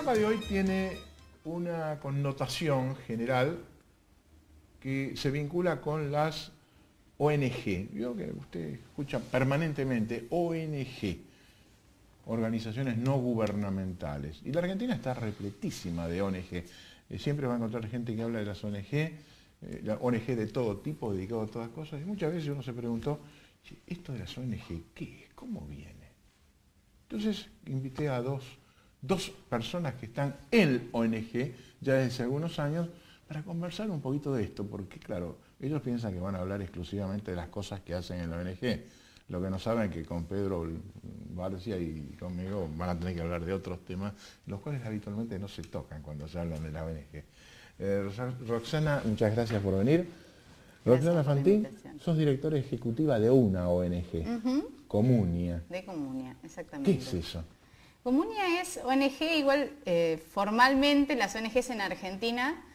programa de hoy tiene una connotación general que se vincula con las ONG. Yo que usted escucha permanentemente ONG, organizaciones no gubernamentales. Y la Argentina está repletísima de ONG. Siempre va a encontrar gente que habla de las ONG, la ONG de todo tipo, dedicado a todas cosas. Y muchas veces uno se preguntó, ¿esto de las ONG qué es? ¿Cómo viene? Entonces invité a dos personas que están en ONG ya desde hace algunos años para conversar un poquito de esto, porque claro, ellos piensan que van a hablar exclusivamente de las cosas que hacen en la ONG. Lo que no saben es que con Pedro Barcia y conmigo van a tener que hablar de otros temas, los cuales habitualmente no se tocan cuando se hablan de la ONG. Roxana, muchas gracias por venir. Roxana Fantín, sos directora ejecutiva de una ONG, Comunia. De Comunia, exactamente. ¿Qué es eso? Comunia es ONG, igual formalmente las ONGs en Argentina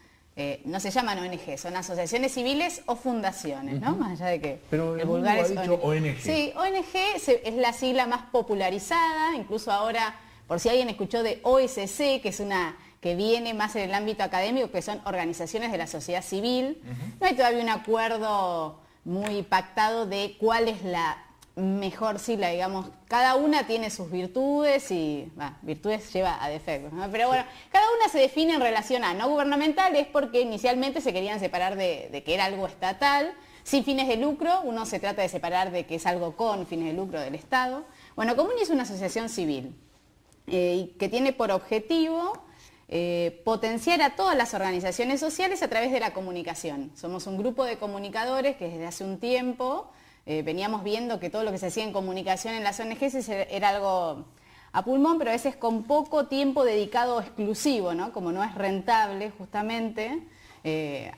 no se llaman ONG, son asociaciones civiles o fundaciones, ¿no? Más allá de que pero el vulgar es ONG. Sí, ONG es la sigla más popularizada, incluso ahora, por si alguien escuchó de OSC, que es una que viene más en el ámbito académico, que son organizaciones de la sociedad civil. No hay todavía un acuerdo muy pactado de cuál es la mejor sigla, digamos. Cada una tiene sus virtudes y, virtudes lleva a defectos, ¿no? Pero bueno, cada una se define en relación a no gubernamental, es porque inicialmente se querían separar de que era algo estatal, sin fines de lucro, uno se trata de separar de que es algo con fines de lucro del Estado. Bueno, Comunia es una asociación civil que tiene por objetivo potenciar a todas las organizaciones sociales a través de la comunicación. Somos un grupo de comunicadores que desde hace un tiempo veníamos viendo que todo lo que se hacía en comunicación en las ONGs era algo a pulmón, pero a veces con poco tiempo dedicado exclusivo, ¿no? Como no es rentable justamente,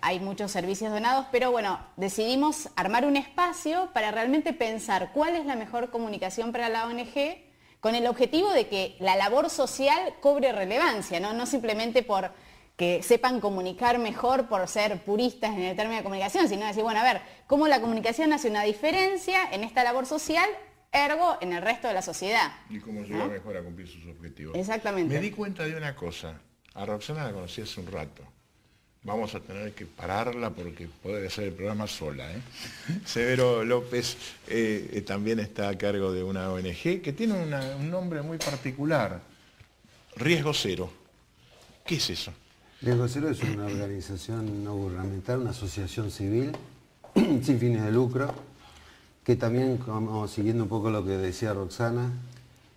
hay muchos servicios donados, pero bueno, decidimos armar un espacio para realmente pensar cuál es la mejor comunicación para la ONG, con el objetivo de que la labor social cobre relevancia, ¿no? No simplemente por que sepan comunicar mejor por ser puristas en el término de comunicación, sino decir, bueno, a ver, cómo la comunicación hace una diferencia en esta labor social, ergo en el resto de la sociedad. Y cómo ayuda mejor a cumplir sus objetivos. Exactamente. Me di cuenta de una cosa, a Roxana la conocí hace un rato. Vamos a tener que pararla porque puede hacer el programa sola, ¿eh? Severo López también está a cargo de una ONG que tiene un nombre muy particular, Riesgo Cero. ¿Qué es eso? Riesgo Cero es una organización no gubernamental, una asociación civil sin fines de lucro, que también, como siguiendo un poco lo que decía Roxana,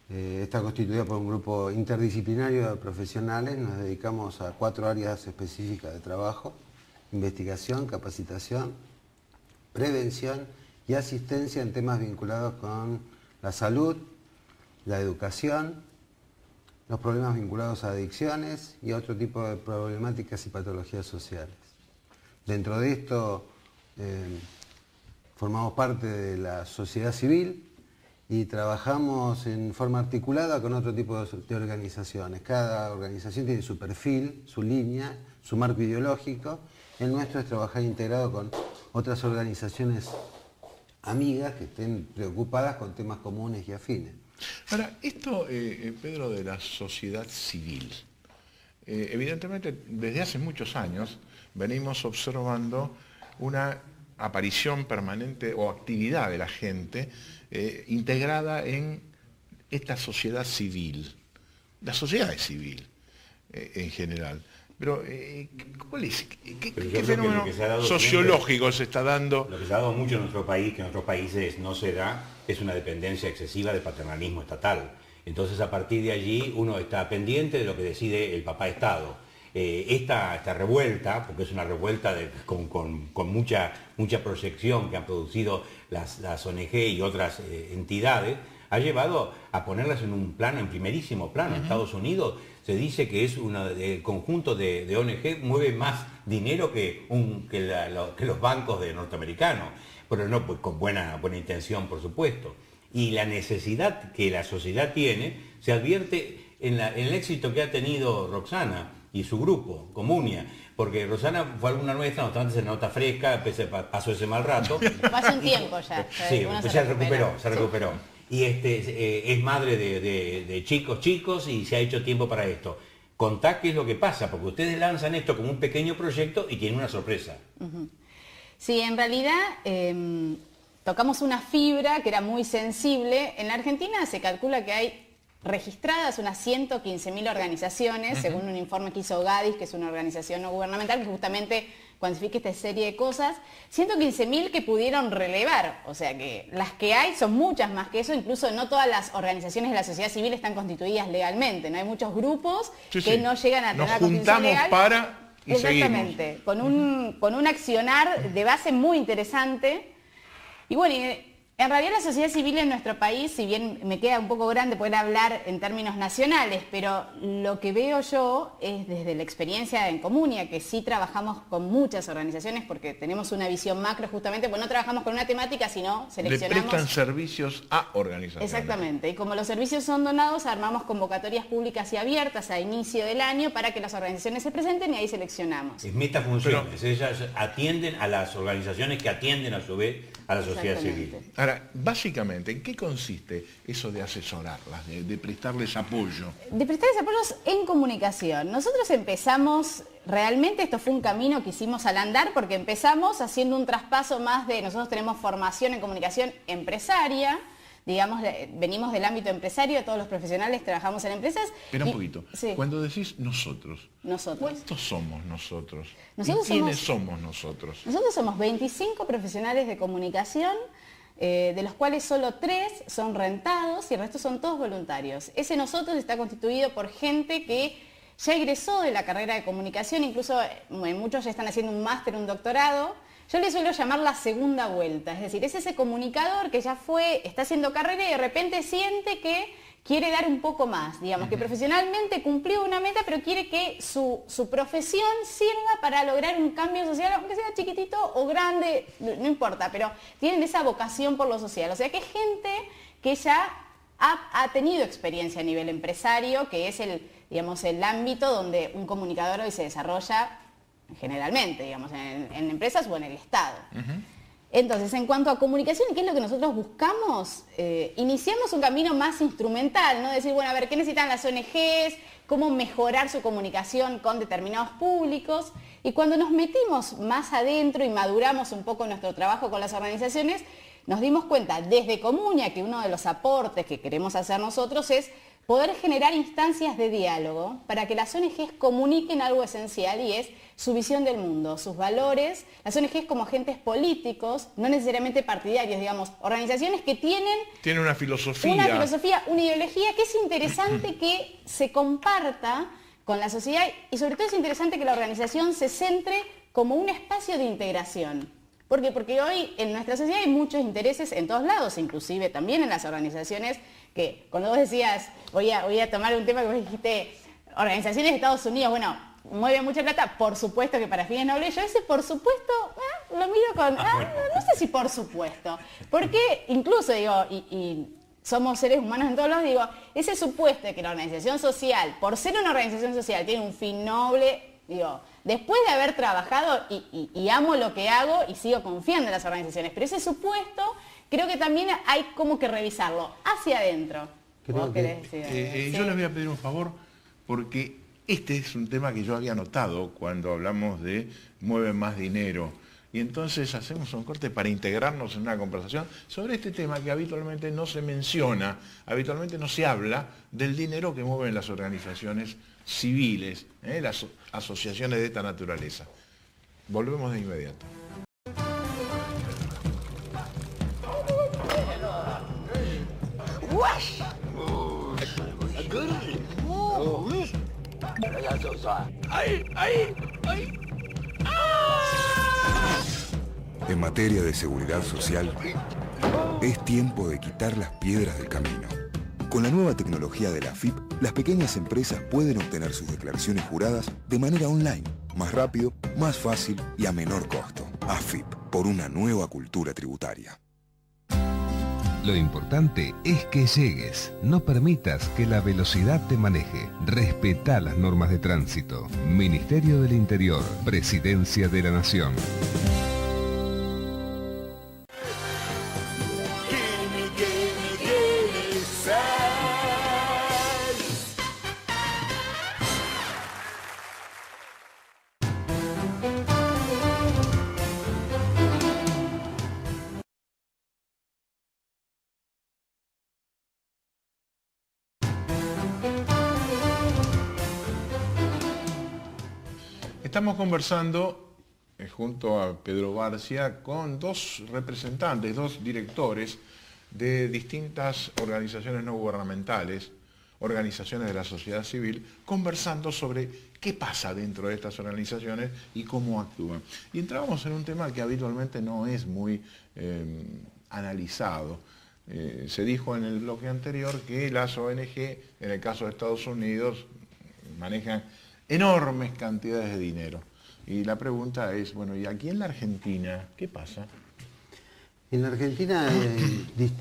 está constituida por un grupo interdisciplinario de profesionales. Nos dedicamos a 4 áreas específicas de trabajo: investigación, capacitación, prevención y asistencia en temas vinculados con la salud, la educación, los problemas vinculados a adicciones y a otro tipo de problemáticas y patologías sociales. Dentro de esto formamos parte de la sociedad civil y trabajamos en forma articulada con otro tipo de organizaciones. Cada organización tiene su perfil, su línea, su marco ideológico. El nuestro es trabajar integrado con otras organizaciones amigas que estén preocupadas con temas comunes y afines. Ahora, esto, Pedro, de la sociedad civil, evidentemente desde hace muchos años venimos observando una aparición permanente o actividad de la gente integrada en esta sociedad civil, la sociedad es civil en general. Pero, ¿qué fenómeno sociológico se está dando? Lo que se ha dado mucho en nuestro país, que en otros países no se da, es una dependencia excesiva del paternalismo estatal. Entonces, a partir de allí, uno está pendiente de lo que decide el papá Estado. Esta revuelta, porque es una revuelta con mucha proyección que han producido las ONG y otras entidades, ha llevado a ponerlas en un plano, en primerísimo plano. En Estados Unidos se dice que es el conjunto de ONG mueve más dinero que los bancos norteamericanos, pero no pues, con buena intención, por supuesto. Y la necesidad que la sociedad tiene se advierte en el éxito que ha tenido Roxana y su grupo, Comunia, porque Roxana fue alguna nuestra, no obstante se nota fresca, pasó ese mal rato. Hace un tiempo ya. Sí, pues se recuperó. Y es madre de chicos y se ha hecho tiempo para esto. Contá qué es lo que pasa, porque ustedes lanzan esto como un pequeño proyecto y tienen una sorpresa. Sí, en realidad tocamos una fibra que era muy sensible. En la Argentina se calcula que hay registradas unas 115.000 organizaciones, según un informe que hizo GADIS, que es una organización no gubernamental que justamente cuantifica esta serie de cosas. 115.000 que pudieron relevar, o sea que las que hay son muchas más que eso, incluso no todas las organizaciones de la sociedad civil están constituidas legalmente, no hay muchos grupos que no llegan a tener la constitución legal. Nos juntamos para y exactamente, seguimos. Con un accionar de base muy interesante. Y bueno, en realidad la sociedad civil en nuestro país, si bien me queda un poco grande poder hablar en términos nacionales, pero lo que veo yo es desde la experiencia en Comunia, que sí trabajamos con muchas organizaciones porque tenemos una visión macro justamente, pues no trabajamos con una temática, sino seleccionamos... Le prestan servicios a organizaciones. Exactamente, y como los servicios son donados, armamos convocatorias públicas y abiertas a inicio del año para que las organizaciones se presenten y ahí seleccionamos. Es metafunciones, ellas atienden a las organizaciones que atienden a su vez a la sociedad civil. Ahora, básicamente, ¿en qué consiste eso de asesorarlas, de prestarles apoyo? De prestarles apoyos en comunicación. Nosotros empezamos, realmente esto fue un camino que hicimos al andar porque empezamos haciendo un traspaso más de, nosotros tenemos formación en comunicación empresaria, digamos, venimos del ámbito empresario, todos los profesionales trabajamos en empresas. Espera un poquito, sí. Cuando decís nosotros, nosotros, ¿cuántos somos nosotros? Nosotros ¿Y quiénes somos nosotros? Nosotros somos 25 profesionales de comunicación, de los cuales solo 3 son rentados y el resto son todos voluntarios. Ese nosotros está constituido por gente que ya egresó de la carrera de comunicación, incluso muchos ya están haciendo un máster, un doctorado. Yo le suelo llamar la segunda vuelta, es decir, es ese comunicador que ya está haciendo carrera y de repente siente que quiere dar un poco más, digamos, que profesionalmente cumplió una meta, pero quiere que su profesión sirva para lograr un cambio social, aunque sea chiquitito o grande, no importa, pero tienen esa vocación por lo social. O sea que es gente que ya ha tenido experiencia a nivel empresario, que es el ámbito donde un comunicador hoy se desarrolla generalmente, digamos, en empresas o en el Estado. Entonces, en cuanto a comunicación, ¿qué es lo que nosotros buscamos? Iniciamos un camino más instrumental, ¿no? Decir, bueno, a ver, ¿qué necesitan las ONGs? ¿Cómo mejorar su comunicación con determinados públicos? Y cuando nos metimos más adentro y maduramos un poco nuestro trabajo con las organizaciones, nos dimos cuenta desde Comunia que uno de los aportes que queremos hacer nosotros es poder generar instancias de diálogo para que las ONGs comuniquen algo esencial y es su visión del mundo, sus valores. Las ONGs como agentes políticos, no necesariamente partidarios, digamos, organizaciones que tienen una filosofía. Una ideología que es interesante que se comparta con la sociedad y sobre todo es interesante que la organización se centre como un espacio de integración. ¿Por qué? Porque hoy en nuestra sociedad hay muchos intereses en todos lados, inclusive también en las organizaciones que, cuando vos decías, voy a tomar un tema que vos dijiste, organizaciones de Estados Unidos, bueno, mueven mucha plata, por supuesto que para fines nobles, yo ese por supuesto, lo miro con, no sé si por supuesto, porque incluso digo, y somos seres humanos en todos lados, digo, ese supuesto de que la organización social, por ser una organización social, tiene un fin noble, digo, después de haber trabajado y amo lo que hago y sigo confiando en las organizaciones, pero ese supuesto creo que también hay como que revisarlo hacia adentro. Yo les voy a pedir un favor porque este es un tema que yo había notado cuando hablamos de Mueve Más Dinero. Y entonces hacemos un corte para integrarnos en una conversación sobre este tema que habitualmente no se menciona, habitualmente no se habla del dinero que mueven las organizaciones civiles, las asociaciones de esta naturaleza. Volvemos de inmediato. En materia de seguridad social, es tiempo de quitar las piedras del camino. Con la nueva tecnología de la AFIP, las pequeñas empresas pueden obtener sus declaraciones juradas de manera online, más rápido, más fácil y a menor costo. AFIP, por una nueva cultura tributaria. Lo importante es que llegues. No permitas que la velocidad te maneje. Respetá las normas de tránsito. Ministerio del Interior. Presidencia de la Nación. Estamos conversando junto a Pedro Barcia con dos representantes, dos directores de distintas organizaciones no gubernamentales, organizaciones de la sociedad civil, conversando sobre qué pasa dentro de estas organizaciones y cómo actúan. Y entramos en un tema que habitualmente no es muy analizado. Se dijo en el bloque anterior que las ONG, en el caso de Estados Unidos, manejan enormes cantidades de dinero. Y la pregunta es, bueno, ¿y aquí en la Argentina qué pasa? En la Argentina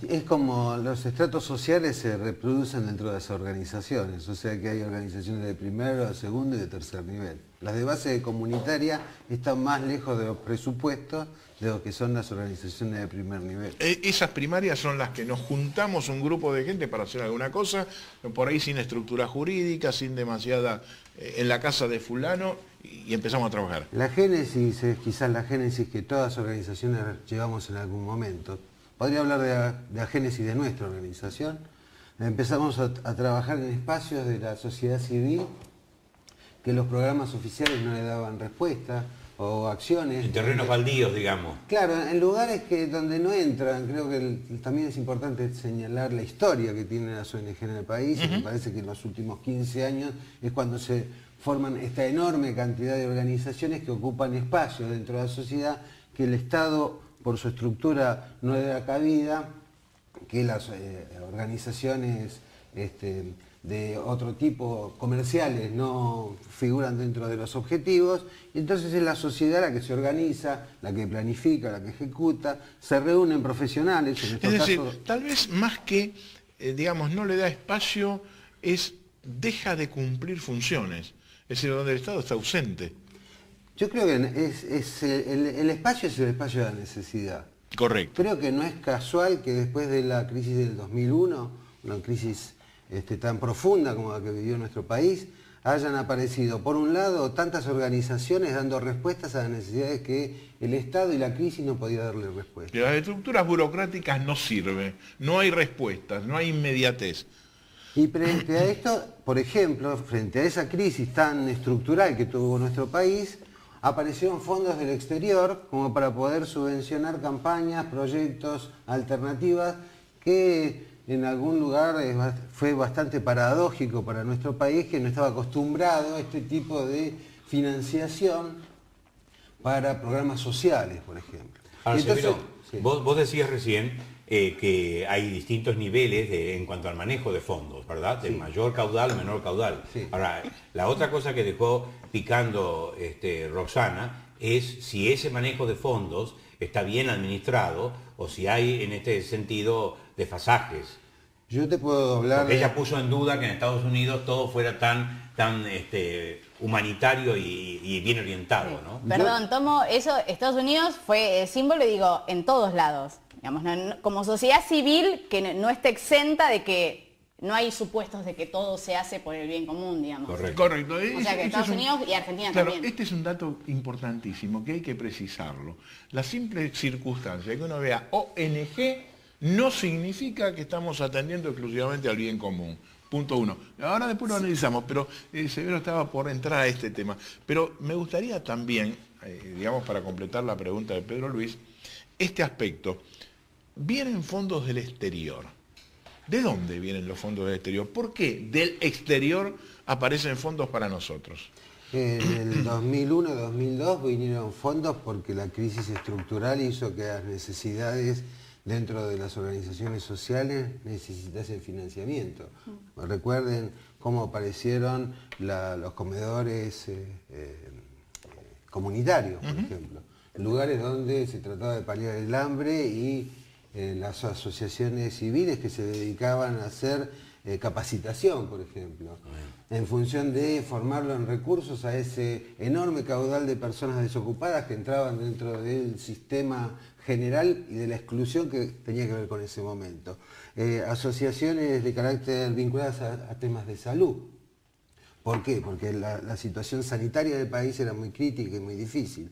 es como los estratos sociales se reproducen dentro de las organizaciones, o sea que hay organizaciones de primero, de segundo y de tercer nivel. Las de base comunitaria están más lejos de los presupuestos de lo que son las organizaciones de primer nivel. Esas primarias son las que nos juntamos un grupo de gente para hacer alguna cosa, por ahí sin estructura jurídica, sin demasiada, en la casa de fulano, y empezamos a trabajar. La génesis es quizás la génesis que todas las organizaciones llevamos en algún momento. Podría hablar de la génesis de nuestra organización. Empezamos a trabajar en espacios de la sociedad civil que los programas oficiales no le daban respuesta, o acciones. En terrenos baldíos, digamos. Claro, en lugares donde no entran. Creo que también es importante señalar la historia que tienen las ONG en el país. Y me parece que en los últimos 15 años es cuando se forman esta enorme cantidad de organizaciones que ocupan espacios dentro de la sociedad que el Estado, por su estructura, no le da cabida, que las organizaciones de otro tipo, comerciales, no figuran dentro de los objetivos, y entonces es la sociedad la que se organiza, la que planifica, la que ejecuta, se reúnen profesionales, en Es decir, tal vez más que, digamos, no le da espacio, deja de cumplir funciones, es decir, donde el Estado está ausente. Yo creo que el espacio es el espacio de la necesidad. Correcto. Creo que no es casual que después de la crisis del 2001, una crisis tan profunda como la que vivió nuestro país, hayan aparecido, por un lado, tantas organizaciones dando respuestas a las necesidades que el Estado y la crisis no podían darle respuesta. Las estructuras burocráticas no sirven, no hay respuestas, no hay inmediatez. Y frente a esto, por ejemplo, frente a esa crisis tan estructural que tuvo nuestro país, aparecieron fondos del exterior como para poder subvencionar campañas, proyectos, alternativas que en algún lugar fue bastante paradójico para nuestro país, que no estaba acostumbrado a este tipo de financiación para programas sociales, por ejemplo. Ahora, entonces, sí. Vos decías recién que hay distintos niveles en cuanto al manejo de fondos, ¿verdad? De sí. Mayor caudal o menor caudal. Sí. Ahora, la otra cosa que dejó picando Roxana es si ese manejo de fondos está bien administrado o si hay en este sentido desfasajes. Yo te puedo hablar... Porque ella puso en duda que en Estados Unidos todo fuera tan humanitario y bien orientado, ¿no? Perdón, tomo eso, Estados Unidos fue símbolo, digo, en todos lados. Digamos, como sociedad civil que no está exenta de que no hay supuestos de que todo se hace por el bien común, digamos. Correcto. O sea que Estados Unidos y Argentina claro, también. Este es un dato importantísimo que hay que precisarlo. La simple circunstancia que uno vea ONG no significa que estamos atendiendo exclusivamente al bien común. Punto uno. Ahora después lo analizamos, pero Severo estaba por entrar a este tema. Pero me gustaría también, digamos, para completar la pregunta de Pedro Luis, este aspecto. Vienen fondos del exterior. ¿De dónde vienen los fondos del exterior? ¿Por qué del exterior aparecen fondos para nosotros? En el 2001-2002 vinieron fondos porque la crisis estructural hizo que las necesidades dentro de las organizaciones sociales necesitasen financiamiento. Recuerden cómo aparecieron los comedores comunitarios, por ejemplo. Lugares donde se trataba de paliar el hambre y las asociaciones civiles que se dedicaban a hacer capacitación, por ejemplo, en función de formarlo en recursos a ese enorme caudal de personas desocupadas que entraban dentro del sistema general y de la exclusión que tenía que ver con ese momento. Asociaciones de carácter vinculadas a temas de salud. ¿Por qué? Porque la situación sanitaria del país era muy crítica y muy difícil.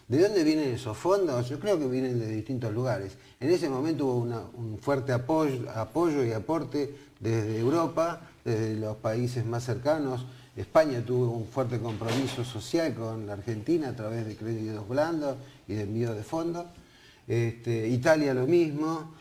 ¿De dónde vienen esos fondos? Yo creo que vienen de distintos lugares. En ese momento hubo un fuerte apoyo y aporte desde Europa, desde los países más cercanos, España tuvo un fuerte compromiso social con la Argentina a través de créditos blandos y de envío de fondos. Italia lo mismo.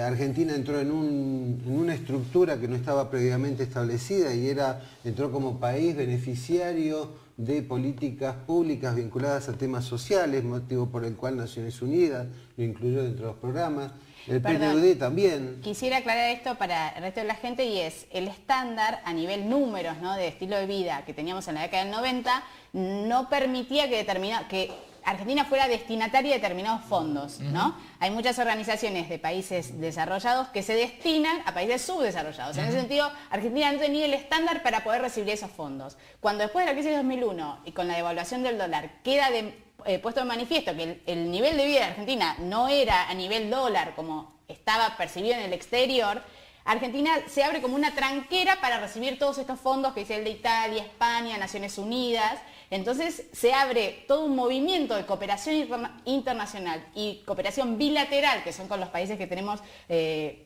Argentina entró en una estructura que no estaba previamente establecida y entró como país beneficiario de políticas públicas vinculadas a temas sociales, motivo por el cual Naciones Unidas lo incluyó dentro de los programas. El PNUD también. Quisiera aclarar esto para el resto de la gente, y es el estándar a nivel números, ¿no?, de estilo de vida que teníamos en la década del 90 no permitía que Argentina fuera destinataria de determinados fondos, ¿no? Hay muchas organizaciones de países desarrollados que se destinan a países subdesarrollados. En ese sentido, Argentina no tenía el estándar para poder recibir esos fondos. Cuando después de la crisis de 2001 y con la devaluación del dólar queda puesto de manifiesto que el nivel de vida de Argentina no era a nivel dólar como estaba percibido en el exterior, Argentina se abre como una tranquera para recibir todos estos fondos que dice el de Italia, España, Naciones Unidas. Entonces se abre todo un movimiento de cooperación internacional y cooperación bilateral, que son con los países que tenemos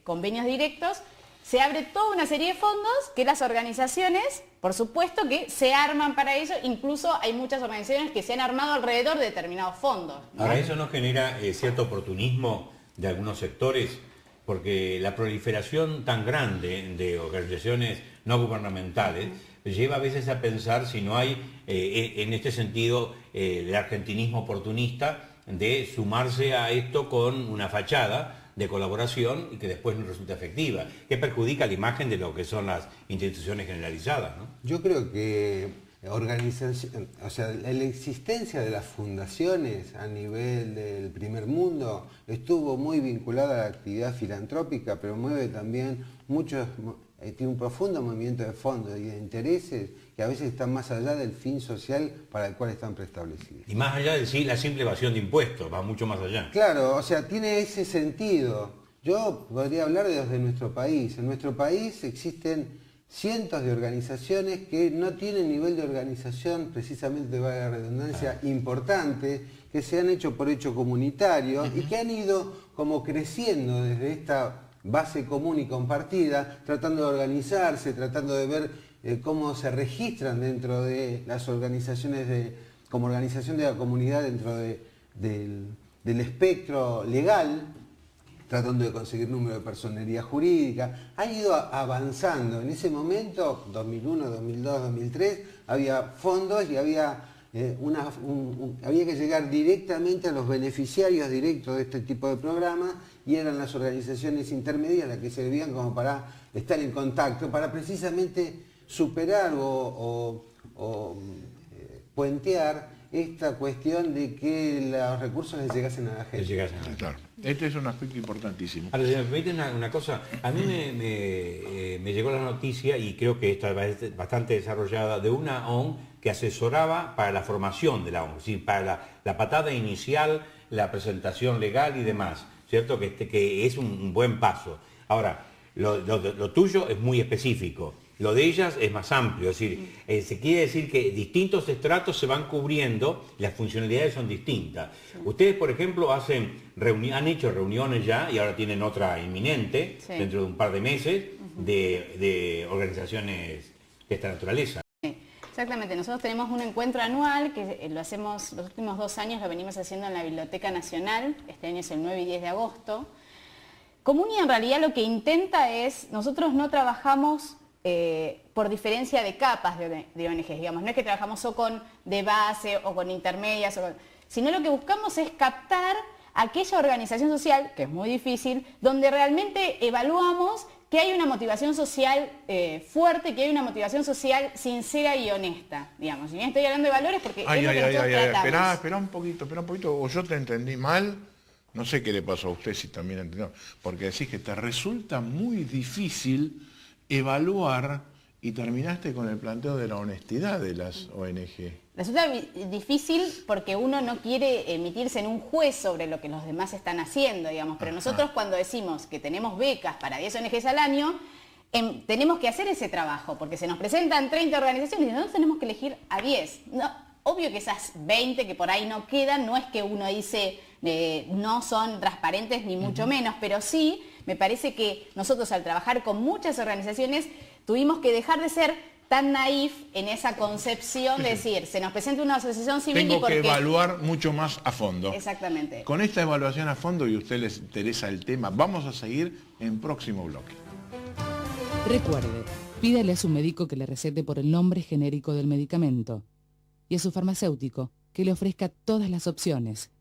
convenios directos. Se abre toda una serie de fondos que las organizaciones, por supuesto, que se arman para ello. Incluso hay muchas organizaciones que se han armado alrededor de determinados fondos, ¿no? Ahora, ¿eso no genera cierto oportunismo de algunos sectores? Porque la proliferación tan grande de organizaciones no gubernamentales lleva a veces a pensar si no hay, en este sentido, el argentinismo oportunista de sumarse a esto con una fachada de colaboración y que después no resulta efectiva, que perjudica la imagen de lo que son las instituciones generalizadas, ¿no? Yo creo que la existencia de las fundaciones a nivel del primer mundo estuvo muy vinculada a la actividad filantrópica, pero mueve también tiene un profundo movimiento de fondos y de intereses que a veces están más allá del fin social para el cual están preestablecidos. Y más allá de la simple evasión de impuestos, va mucho más allá. Claro, o sea, tiene ese sentido. Yo podría hablar desde nuestro país. En nuestro país existen cientos de organizaciones que no tienen nivel de organización, precisamente valga la redundancia, importante, que se han hecho por hecho comunitario y que han ido como creciendo desde esta base común y compartida, tratando de organizarse, tratando de ver cómo se registran dentro de las organizaciones como organización de la comunidad dentro del espectro legal, tratando de conseguir número de personería jurídica. Ha ido avanzando. En ese momento, 2001, 2002, 2003, había fondos y había que llegar directamente a los beneficiarios directos de este tipo de programas, y eran las organizaciones intermedias las que servían como para estar en contacto, para precisamente superar o puentear esta cuestión de que los recursos les llegasen a la gente. Claro. Este es un aspecto importantísimo. Ahora, si me permiten una cosa, a mí me llegó la noticia, y creo que esta es bastante desarrollada, de una ONG que asesoraba para la formación de la ONG, es decir, para la patada inicial, la presentación legal y demás, ¿cierto? Que es un buen paso. Ahora, lo tuyo es muy específico. Lo de ellas es más amplio, es decir, se quiere decir que distintos estratos se van cubriendo, las funcionalidades son distintas. Sí. Ustedes, por ejemplo, han hecho reuniones ya, y ahora tienen otra inminente, sí, dentro de un par de meses, de organizaciones de esta naturaleza. Exactamente, nosotros tenemos un encuentro anual que lo hacemos, los últimos 2 años lo venimos haciendo en la Biblioteca Nacional, este año es el 9 y 10 de agosto. Comunia en realidad lo que intenta es, nosotros no trabajamos por diferencia de capas de ONGs, digamos, no es que trabajamos o con de base o con intermedias, sino lo que buscamos es captar aquella organización social, que es muy difícil, donde realmente evaluamos que hay una motivación social fuerte, que hay una motivación social sincera y honesta, digamos. Y bien estoy hablando de valores porque es lo que nosotros tratamos. Espera un poquito, o yo te entendí mal, no sé qué le pasó a usted si también entendió, porque decís que te resulta muy difícil evaluar y terminaste con el planteo de la honestidad de las ONG. Resulta difícil porque uno no quiere emitirse en un juez sobre lo que los demás están haciendo, digamos, pero nosotros cuando decimos que tenemos becas para 10 ONGs al año, tenemos que hacer ese trabajo, porque se nos presentan 30 organizaciones y nosotros tenemos que elegir a 10. No, obvio que esas 20 que por ahí no quedan, no es que uno dice no son transparentes ni mucho menos, pero sí me parece que nosotros al trabajar con muchas organizaciones tuvimos que dejar de ser tan naif en esa concepción de decir, se nos presenta una asociación civil Tengo y porque... que evaluar mucho más a fondo. Exactamente. Con esta evaluación a fondo, y a usted les interesa el tema, vamos a seguir en próximo bloque. Recuerde, pídale a su médico que le recete por el nombre genérico del medicamento y a su farmacéutico que le ofrezca todas las opciones.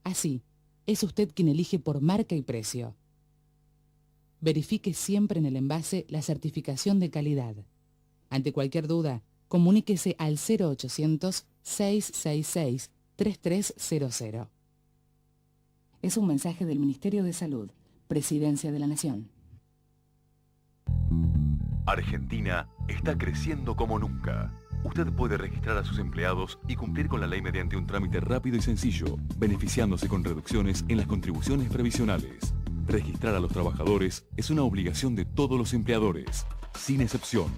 Así, es usted quien elige por marca y precio. Verifique siempre en el envase la certificación de calidad. Ante cualquier duda, comuníquese al 0800-666-3300. Es un mensaje del Ministerio de Salud, Presidencia de la Nación. Argentina está creciendo como nunca. Usted puede registrar a sus empleados y cumplir con la ley mediante un trámite rápido y sencillo, beneficiándose con reducciones en las contribuciones previsionales. Registrar a los trabajadores es una obligación de todos los empleadores, sin excepción.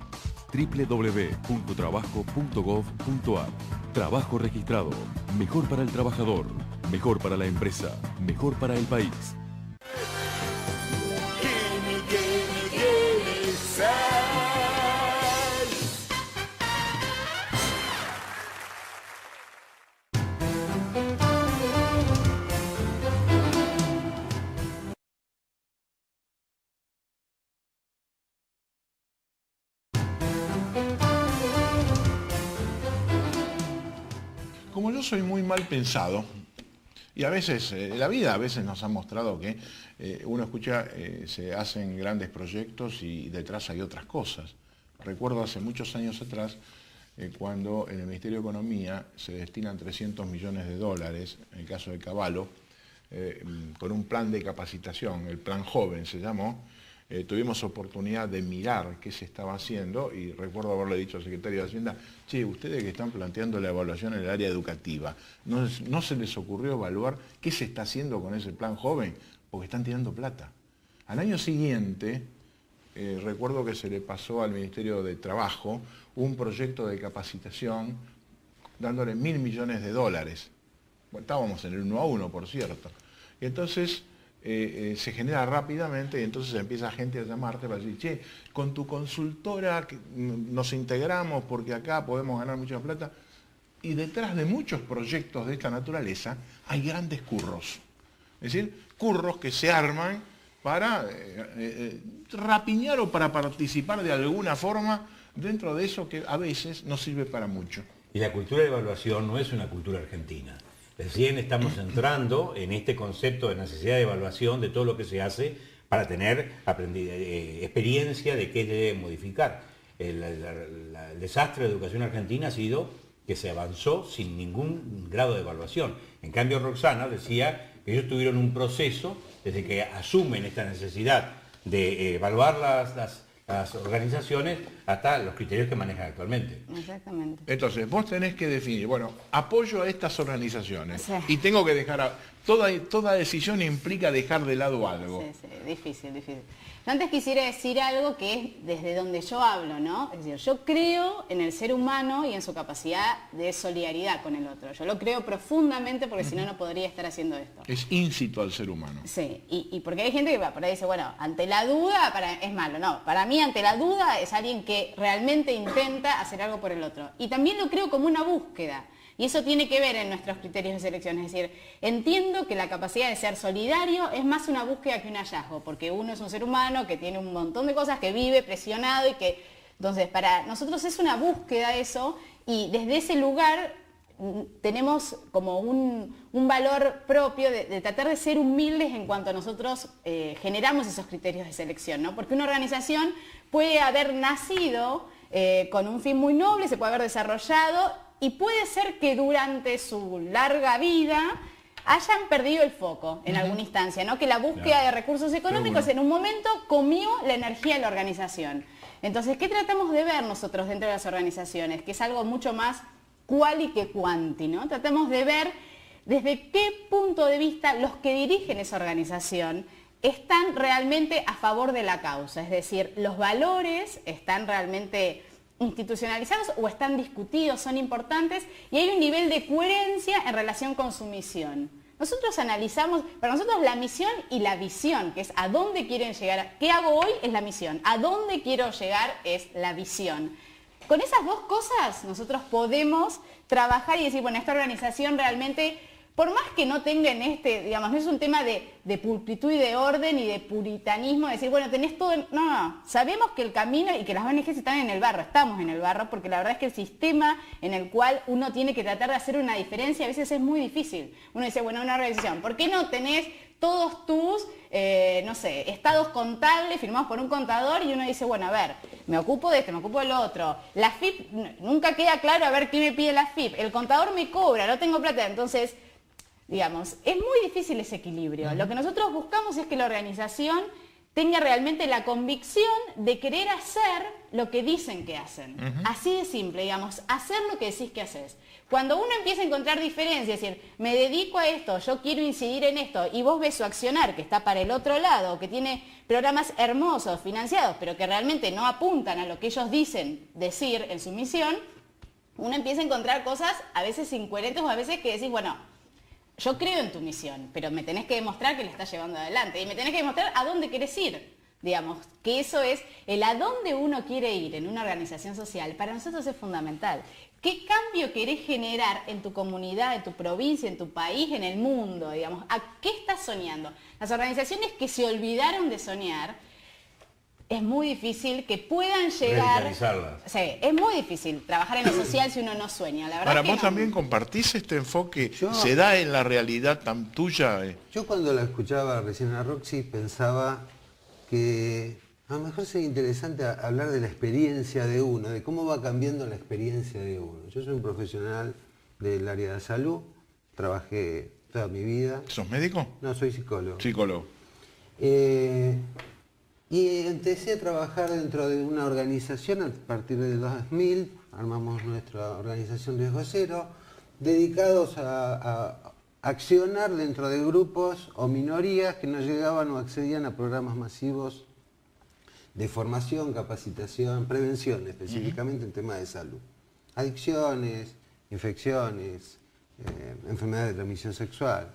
www.trabajo.gov.ar. Trabajo registrado. Mejor para el trabajador, mejor para la empresa, mejor para el país. Como yo soy muy mal pensado, y a veces, la vida a veces nos ha mostrado que uno escucha, se hacen grandes proyectos y detrás hay otras cosas. Recuerdo hace muchos años atrás, cuando en el Ministerio de Economía se destinan 300 millones de dólares, en el caso de Cavallo, con un plan de capacitación, el Plan Joven se llamó. Tuvimos oportunidad de mirar qué se estaba haciendo y recuerdo haberle dicho al secretario de Hacienda, che, ustedes que están planteando la evaluación en el área educativa, ¿no se les ocurrió evaluar qué se está haciendo con ese plan joven? Porque están tirando plata. Al año siguiente, recuerdo que se le pasó al Ministerio de Trabajo un proyecto de capacitación dándole 1.000 millones de dólares. Bueno, estábamos en el 1 a 1, por cierto. Y entonces... se genera rápidamente y entonces empieza gente a llamarte para decir, che, con tu consultora nos integramos porque acá podemos ganar mucha plata. Y detrás de muchos proyectos de esta naturaleza hay grandes curros. Es decir, curros que se arman para rapiñar o para participar de alguna forma dentro de eso que a veces no sirve para mucho. Y la cultura de evaluación no es una cultura argentina. Recién estamos entrando en este concepto de necesidad de evaluación de todo lo que se hace para tener experiencia de qué debe modificar. El desastre de la educación argentina ha sido que se avanzó sin ningún grado de evaluación. En cambio, Roxana decía que ellos tuvieron un proceso desde que asumen esta necesidad de evaluar las organizaciones hasta los criterios que manejan actualmente. Exactamente. Entonces, vos tenés que definir, bueno, apoyo a estas organizaciones, sí, y tengo que dejar, toda decisión implica dejar de lado algo. Sí, sí, difícil. Yo antes quisiera decir algo que es desde donde yo hablo, ¿no? Es decir, yo creo en el ser humano y en su capacidad de solidaridad con el otro. Yo lo creo profundamente porque si no, no podría estar haciendo esto. Es íncito al ser humano. Sí, y porque hay gente que va por ahí dice, bueno, ante la duda es malo. No, para mí ante la duda es alguien que realmente intenta hacer algo por el otro. Y también lo creo como una búsqueda. Y eso tiene que ver en nuestros criterios de selección. Es decir, entiendo que la capacidad de ser solidario es más una búsqueda que un hallazgo, porque uno es un ser humano que tiene un montón de cosas, que vive presionado y que... Entonces, para nosotros es una búsqueda eso, y desde ese lugar tenemos como un valor propio de tratar de ser humildes en cuanto a nosotros generamos esos criterios de selección, ¿no? Porque una organización puede haber nacido con un fin muy noble, se puede haber desarrollado, y puede ser que durante su larga vida hayan perdido el foco en alguna instancia, ¿no? Que la búsqueda de recursos económicos en un momento comió la energía de la organización. Entonces, ¿qué tratamos de ver nosotros dentro de las organizaciones? Que es algo mucho más quali que quanti, ¿no? Tratamos de ver desde qué punto de vista los que dirigen esa organización están realmente a favor de la causa. Es decir, los valores están realmente institucionalizados o están discutidos, son importantes, y hay un nivel de coherencia en relación con su misión. Nosotros analizamos, para nosotros la misión y la visión, que es a dónde quieren llegar, qué hago hoy es la misión, a dónde quiero llegar es la visión. Con esas dos cosas nosotros podemos trabajar y decir, bueno, esta organización realmente, por más que no tengan digamos, no es un tema de pulcritud y de orden y de puritanismo, decir, bueno, tenés todo, no, sabemos que el camino y que las ONGs están en el barro, estamos en el barro, porque la verdad es que el sistema en el cual uno tiene que tratar de hacer una diferencia a veces es muy difícil. Uno dice, bueno, una organización, ¿por qué no tenés todos tus, no sé, estados contables firmados por un contador? Y uno dice, bueno, a ver, me ocupo de esto, me ocupo del otro. La FIP, nunca queda claro a ver qué me pide la FIP. El contador me cobra, no tengo plata. Entonces, digamos, es muy difícil ese equilibrio. Lo que nosotros buscamos es que la organización tenga realmente la convicción de querer hacer lo que dicen que hacen. Así de simple, digamos, hacer lo que decís que haces. Cuando uno empieza a encontrar diferencias, es decir, me dedico a esto, yo quiero incidir en esto, y vos ves su accionar que está para el otro lado, que tiene programas hermosos, financiados, pero que realmente no apuntan a lo que ellos dicen decir en su misión, uno empieza a encontrar cosas a veces incoherentes o a veces que decís, bueno, yo creo en tu misión, pero me tenés que demostrar que la estás llevando adelante y me tenés que demostrar a dónde querés ir. Digamos, que eso es, el a dónde uno quiere ir en una organización social, para nosotros es fundamental. ¿Qué cambio querés generar en tu comunidad, en tu provincia, en tu país, en el mundo? Digamos, ¿a qué estás soñando? Las organizaciones que se olvidaron de soñar, es muy difícil que puedan llegar... Sí, es muy difícil trabajar en lo social si uno no sueña. La verdad Ahora, es que vos no. también compartís este enfoque, ¿se da en la realidad tan tuya? Yo cuando la escuchaba recién a Roxy pensaba que a lo mejor sería interesante hablar de la experiencia de uno, de cómo va cambiando la experiencia de uno. Yo soy un profesional del área de salud, trabajé toda mi vida. ¿Sos médico? No, soy psicólogo. Psicólogo. Y empecé a trabajar dentro de una organización a partir del 2000, armamos nuestra organización Riesgo Cero, dedicados a accionar dentro de grupos o minorías que no llegaban o accedían a programas masivos de formación, capacitación, prevención, específicamente en temas de salud. Adicciones, infecciones, enfermedades de transmisión sexual.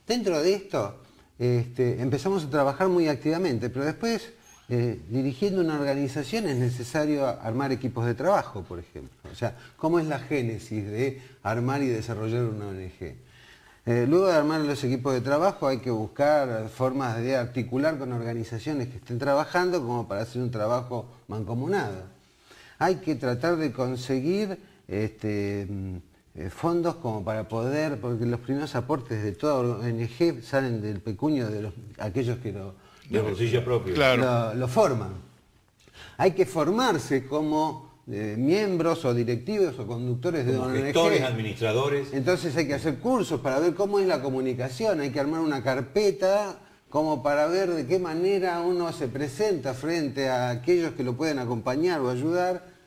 Dentro de esto empezamos a trabajar muy activamente, pero después, dirigiendo una organización es necesario armar equipos de trabajo, por ejemplo. O sea, ¿cómo es la génesis de armar y desarrollar una ONG? Luego de armar los equipos de trabajo hay que buscar formas de articular con organizaciones que estén trabajando como para hacer un trabajo mancomunado. Hay que tratar de conseguir fondos como para poder, porque los primeros aportes de toda ONG salen del pecunio de aquellos que de bolsillo propio. Claro. lo forman. Hay que formarse como miembros o directivos o conductores de Como ONG. gestores, administradores. Entonces hay que hacer cursos para ver cómo es la comunicación, hay que armar una carpeta como para ver de qué manera uno se presenta frente a aquellos que lo pueden acompañar o ayudar.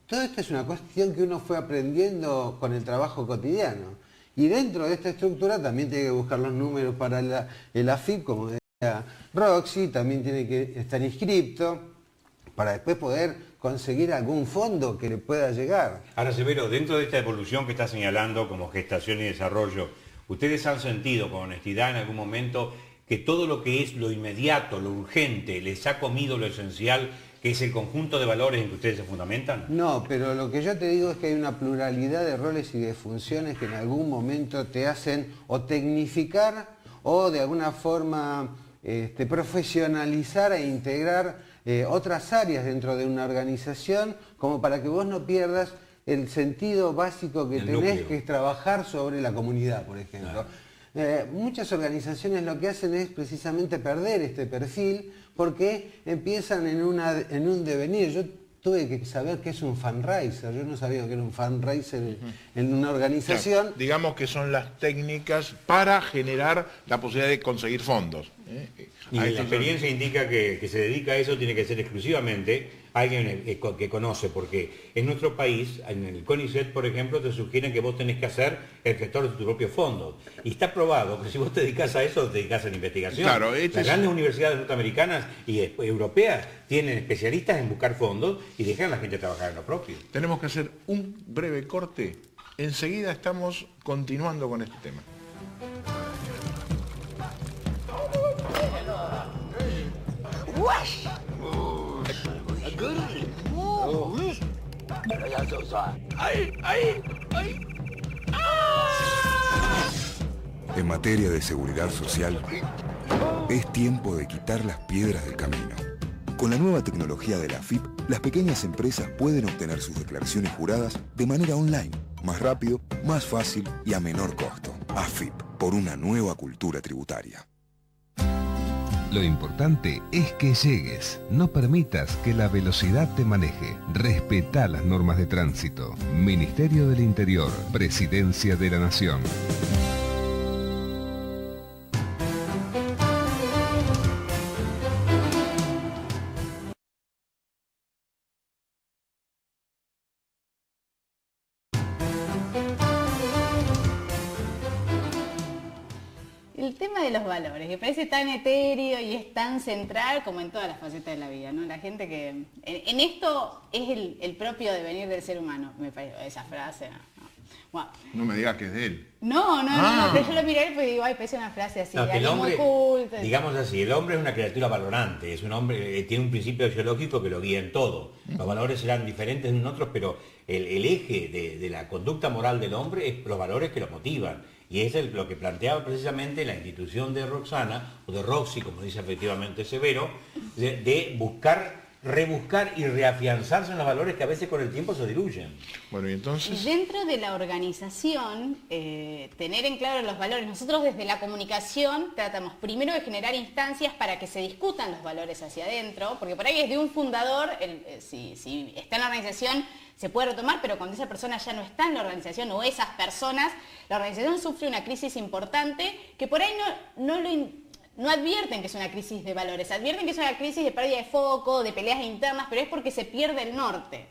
Todo esto es una cuestión que uno fue aprendiendo con el trabajo cotidiano. Y dentro de esta estructura también tiene que buscar los números para el AFIP, como decía Roxy, también tiene que estar inscripto para después poder conseguir algún fondo que le pueda llegar. Ahora, Severo, dentro de esta evolución que está señalando como gestación y desarrollo, ¿ustedes han sentido con honestidad en algún momento que todo lo que es lo inmediato, lo urgente, les ha comido lo esencial, que es el conjunto de valores en que ustedes se fundamentan? No, pero lo que yo te digo es que hay una pluralidad de roles y de funciones que en algún momento te hacen o tecnificar o de alguna forma profesionalizar e integrar otras áreas dentro de una organización, como para que vos no pierdas el sentido básico que tenés, que es trabajar sobre la comunidad, por ejemplo. Muchas organizaciones lo que hacen es precisamente perder este perfil porque empiezan en un devenir. Yo tuve que saber qué es un fundraiser, yo no sabía qué era un fundraiser en una organización. Claro, digamos que son las técnicas para generar la posibilidad de conseguir fondos. Y la experiencia indica que se dedica a eso tiene que ser exclusivamente alguien que conoce, porque en nuestro país, en el CONICET, por ejemplo, te sugieren que vos tenés que ser el gestor de tus propios fondos. Y está probado que si vos te dedicas a eso, te dedicas a la investigación. Claro, las grandes universidades norteamericanas y europeas tienen especialistas en buscar fondos y dejan a la gente trabajar en lo propio. Tenemos que hacer un breve corte. Enseguida estamos continuando con este tema. En materia de seguridad social, es tiempo de quitar las piedras del camino. Con la nueva tecnología de la AFIP, las pequeñas empresas pueden obtener sus declaraciones juradas de manera online, más rápido, más fácil y a menor costo. AFIP, por una nueva cultura tributaria. Lo importante es que llegues. No permitas que la velocidad te maneje. Respetá las normas de tránsito. Ministerio del Interior. Presidencia de la Nación. El tema de los valores, que parece tan etéreo y es tan central como en todas las facetas de la vida, ¿no? La gente que... En esto es el propio devenir del ser humano, me parece, esa frase. ¿No? Bueno. No me digas que es de él. No, pero yo lo miré y pues digo, ay, parece una frase así, No, de que el alguien muy hombre, culto. digamos así, el hombre es una criatura valorante, es un hombre, tiene un principio ideológico que lo guía en todo. Los valores serán diferentes de nosotros, pero el eje de la conducta moral del hombre es los valores que lo motivan. Y es lo que planteaba precisamente la institución de Roxana, o de Roxy, como dice efectivamente Severo, de rebuscar y reafianzarse en los valores que a veces con el tiempo se diluyen. Bueno, y entonces... Dentro de la organización, tener en claro los valores. Nosotros desde la comunicación tratamos primero de generar instancias para que se discutan los valores hacia adentro, porque por ahí es de un fundador, si está en la organización, se puede retomar, pero cuando esa persona ya no está en la organización o esas personas, la organización sufre una crisis importante que por ahí no advierten que es una crisis de valores, advierten que es una crisis de pérdida de foco, de peleas internas, pero es porque se pierde el norte.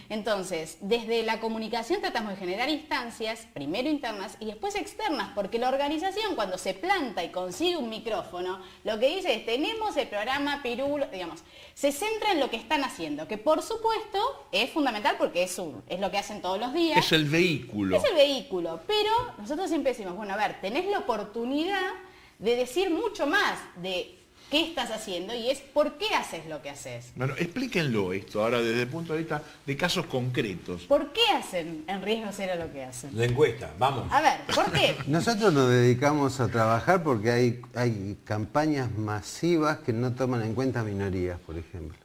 Entonces, desde la comunicación tratamos de generar instancias, primero internas y después externas, porque la organización cuando se planta y consigue un micrófono, lo que dice es, tenemos el programa Pirulo, digamos, se centra en lo que están haciendo, que por supuesto es fundamental porque es lo que hacen todos los días. Es el vehículo. Es el vehículo, pero nosotros siempre decimos, bueno, a ver, tenés la oportunidad de decir mucho más de qué estás haciendo y es por qué haces lo que haces. Bueno, explíquenlo esto ahora desde el punto de vista de casos concretos. ¿Por qué hacen en riesgo cero lo que hacen? La encuesta, vamos. A ver, ¿por qué? Nosotros nos dedicamos a trabajar porque hay campañas masivas que no toman en cuenta minorías, por ejemplo.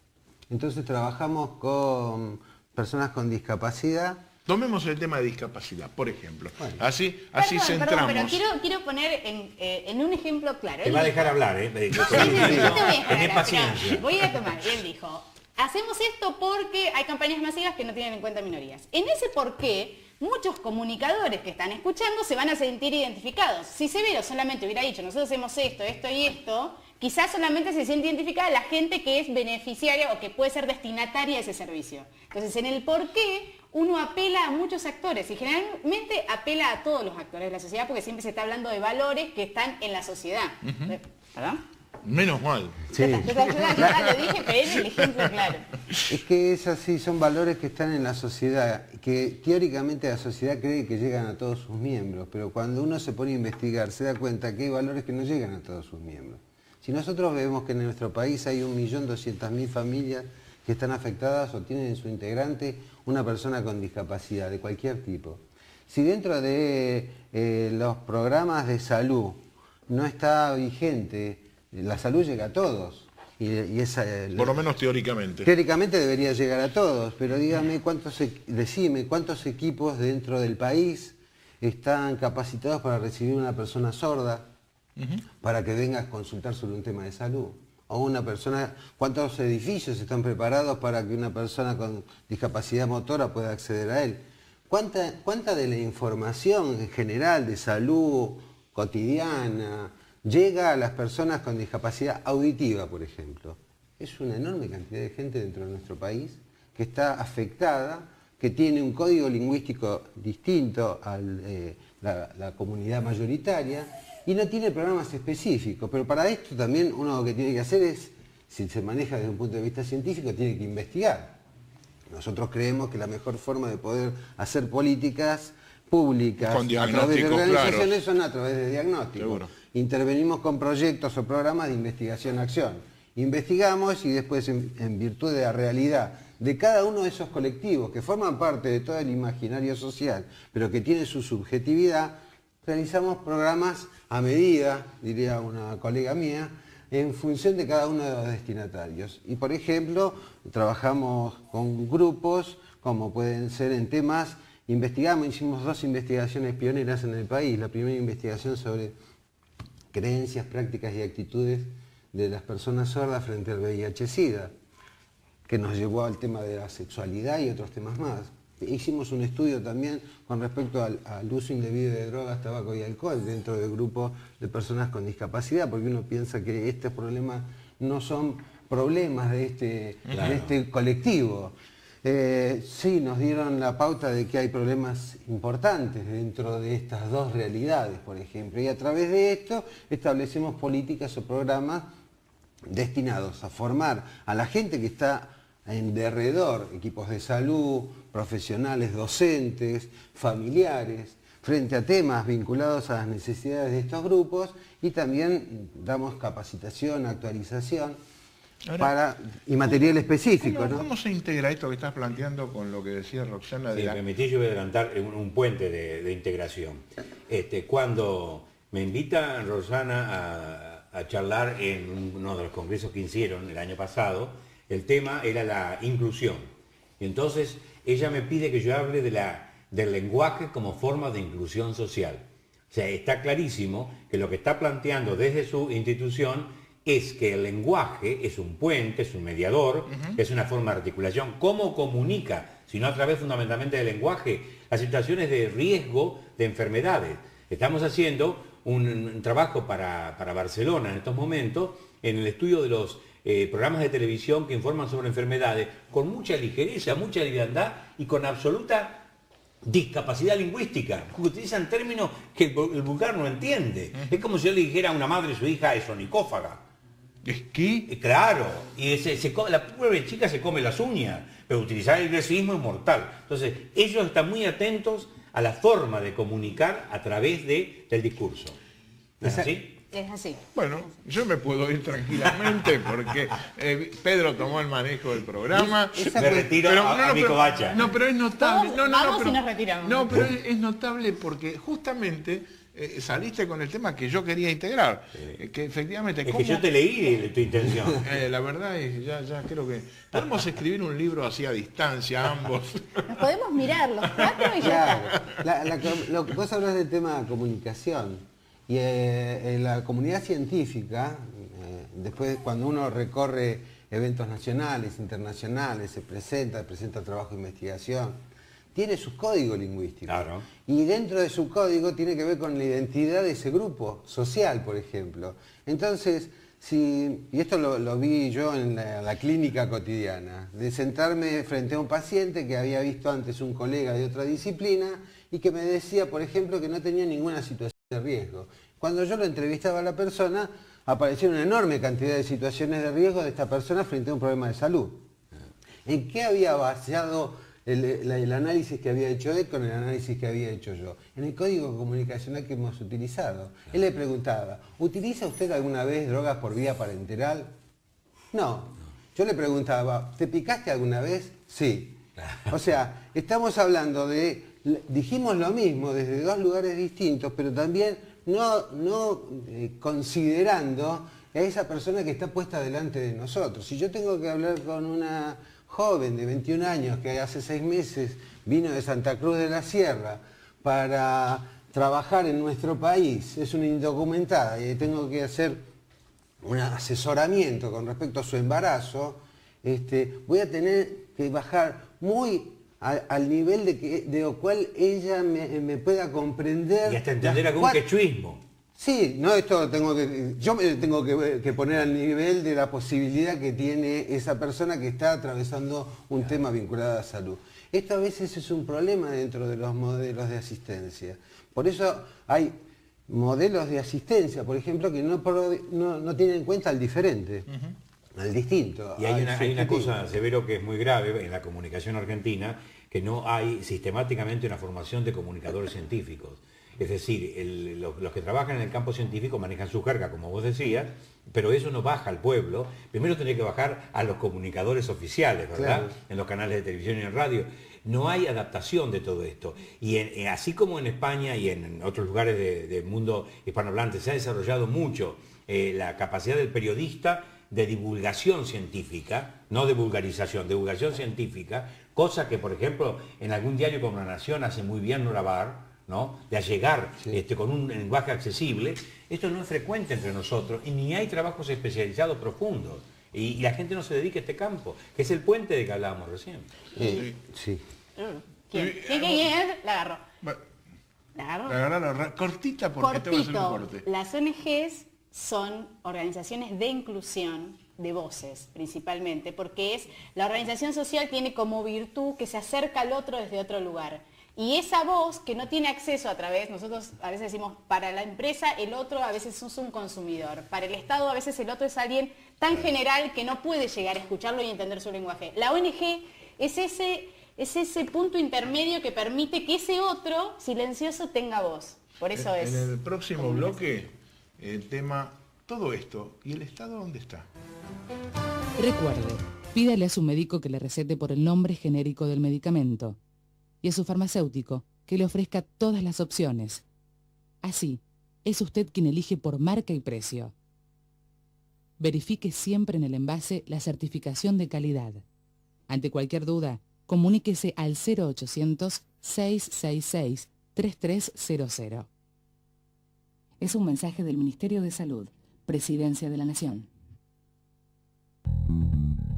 Entonces trabajamos con personas con discapacidad. Tomemos el tema de discapacidad, por ejemplo. Bueno. Así Perdón, centramos. pero quiero poner en un ejemplo claro. Te va a dejar hablar, ¿eh? Tenés paciencia. Voy a tomar. Y él dijo, hacemos esto porque hay campañas masivas que no tienen en cuenta minorías. En ese por qué, muchos comunicadores que están escuchando se van a sentir identificados. Si Severo solamente hubiera dicho, nosotros hacemos esto y esto, quizás solamente se siente identificada la gente que es beneficiaria o que puede ser destinataria de ese servicio. Entonces, en el por qué, uno apela a muchos actores y generalmente apela a todos los actores de la sociedad porque siempre se está hablando de valores que están en la sociedad. ¿Verdad? Menos mal. Sí. Yo lo dije, pero es el ejemplo claro. Es que es así, son valores que están en la sociedad, que teóricamente la sociedad cree que llegan a todos sus miembros, pero cuando uno se pone a investigar se da cuenta que hay valores que no llegan a todos sus miembros. Si nosotros vemos que en nuestro país hay 1.200.000 familias que están afectadas o tienen en su integrante una persona con discapacidad de cualquier tipo. Si dentro de los programas de salud no está vigente, la salud llega a todos. Por lo menos teóricamente. Teóricamente debería llegar a todos, pero dígame decime cuántos equipos dentro del país están capacitados para recibir una persona sorda, para que venga a consultar sobre un tema de salud. O una persona, ¿cuántos edificios están preparados para que una persona con discapacidad motora pueda acceder a él? ¿Cuánta de la información en general de salud cotidiana llega a las personas con discapacidad auditiva, por ejemplo? Es una enorme cantidad de gente dentro de nuestro país que está afectada, que tiene un código lingüístico distinto a la comunidad mayoritaria, y no tiene programas específicos, pero para esto también uno lo que tiene que hacer es, si se maneja desde un punto de vista científico, tiene que investigar. Nosotros creemos que la mejor forma de poder hacer políticas públicas a través de organizaciones son a través de diagnósticos. Seguro. Intervenimos con proyectos o programas de investigación-acción. Investigamos y después, en virtud de la realidad de cada uno de esos colectivos que forman parte de todo el imaginario social, pero que tiene su subjetividad, realizamos programas a medida, diría una colega mía, en función de cada uno de los destinatarios. Y por ejemplo, trabajamos con grupos, como pueden ser en temas, hicimos 2 investigaciones pioneras en el país. La primera investigación sobre creencias, prácticas y actitudes de las personas sordas frente al VIH-Sida, que nos llevó al tema de la sexualidad y otros temas más. Hicimos un estudio también con respecto al uso indebido de drogas, tabaco y alcohol dentro del grupo de personas con discapacidad, porque uno piensa que estos problemas no son problemas de este colectivo. Sí, nos dieron la pauta de que hay problemas importantes dentro de estas 2 realidades, por ejemplo, y a través de esto establecemos políticas o programas destinados a formar a la gente que está en derredor, equipos de salud, profesionales, docentes, familiares, frente a temas vinculados a las necesidades de estos grupos, y también damos capacitación, actualización y material específico. ¿Cómo se integra esto que estás planteando con lo que decía Roxana? Si me permitís, yo voy a adelantar un puente de integración. Cuando me invita Roxana a charlar en uno de los congresos que hicieron el año pasado, el tema era la inclusión. Y entonces ella me pide que yo hable del lenguaje como forma de inclusión social. O sea, está clarísimo que lo que está planteando desde su institución es que el lenguaje es un puente, es un mediador, es una forma de articulación. ¿Cómo comunica, si no a través fundamentalmente del lenguaje, las situaciones de riesgo de enfermedades? Estamos haciendo un trabajo para Barcelona en estos momentos, en el estudio de los programas de televisión que informan sobre enfermedades, con mucha ligereza, mucha liviandad y con absoluta discapacidad lingüística, porque utilizan términos que el vulgar no entiende. Es como si yo le dijera a una madre a su hija es onicófaga. ¿Es qué? Claro, y la pobre chica se come las uñas, pero utilizar el gresivismo es mortal. Entonces, ellos están muy atentos a la forma de comunicar a través del discurso. ¿Es así? Es así. Bueno, yo me puedo ir tranquilamente porque Pedro tomó el manejo del programa. Me retiro a mi covacha. No, pero es notable. Vamos y nos retiramos. No, pero es notable porque justamente saliste con el tema que yo quería integrar. Que efectivamente... Es que yo te leí tu intención. La verdad es, ya creo que... Podemos escribir un libro así a distancia, ambos. Nos podemos mirar los 4 y ya está. Lo que vos hablas del tema de comunicación. Y en la comunidad científica, después cuando uno recorre eventos nacionales, internacionales, se presenta trabajo de investigación, tiene sus códigos lingüísticos. Claro. Y dentro de su código tiene que ver con la identidad de ese grupo social, por ejemplo. Entonces, y esto lo vi yo en la clínica cotidiana, de sentarme frente a un paciente que había visto antes un colega de otra disciplina y que me decía, por ejemplo, que no tenía ninguna situación de riesgo. Cuando yo lo entrevistaba a la persona, apareció una enorme cantidad de situaciones de riesgo de esta persona frente a un problema de salud. ¿En qué había basado el análisis que había hecho él con el análisis que había hecho yo? En el código comunicacional que hemos utilizado. Él le preguntaba, ¿utiliza usted alguna vez drogas por vía parenteral? No. Yo le preguntaba, ¿te picaste alguna vez? Sí. O sea, estamos hablando dijimos lo mismo desde 2 lugares distintos, pero también no considerando a esa persona que está puesta delante de nosotros. Si yo tengo que hablar con una joven de 21 años que hace 6 meses vino de Santa Cruz de la Sierra para trabajar en nuestro país, es una indocumentada y tengo que hacer un asesoramiento con respecto a su embarazo, voy a tener que bajar muy al nivel de lo cual ella me pueda comprender. Y hasta entender algún quechuismo. Sí, no, yo me tengo que poner al nivel de la posibilidad que tiene esa persona que está atravesando un tema vinculado a la salud. Esto a veces es un problema dentro de los modelos de asistencia. Por eso hay modelos de asistencia, por ejemplo, que no tienen en cuenta al diferente. Al distinto. Y hay una cosa, Severo, que es muy grave en la comunicación argentina, que no hay sistemáticamente una formación de comunicadores científicos. Es decir, los que trabajan en el campo científico manejan su carga, como vos decías, pero eso no baja al pueblo. Primero tendría que bajar a los comunicadores oficiales, ¿verdad? Claro. En los canales de televisión y en radio. No hay adaptación de todo esto. Y así como en España y en otros lugares del mundo hispanohablante se ha desarrollado mucho la capacidad del periodista de divulgación científica, no de vulgarización, de divulgación científica, cosa que, por ejemplo, en algún diario como La Nación hace muy bien Norabar, ¿no? De allegar con un lenguaje accesible. Esto no es frecuente entre nosotros y ni hay trabajos especializados profundos. Y la gente no se dedica a este campo, que es el puente de que hablábamos recién. Sí. ¿Quién? La agarró. ¿La agarró? Cortita porque tengo que hacer un corte. Las ONGs son organizaciones de inclusión de voces, principalmente, porque la organización social tiene como virtud que se acerca al otro desde otro lugar. Y esa voz que no tiene acceso a través, nosotros a veces decimos, para la empresa el otro a veces es un consumidor, para el Estado a veces el otro es alguien tan general que no puede llegar a escucharlo y entender su lenguaje. La ONG es ese punto intermedio que permite que ese otro silencioso tenga voz. Por eso es... En el próximo bloque, el tema, todo esto, ¿y el Estado dónde está? Recuerde, pídale a su médico que le recete por el nombre genérico del medicamento y a su farmacéutico que le ofrezca todas las opciones. Así, es usted quien elige por marca y precio. Verifique siempre en el envase la certificación de calidad. Ante cualquier duda, comuníquese al 0800-666-3300. Es un mensaje del Ministerio de Salud, Presidencia de la Nación.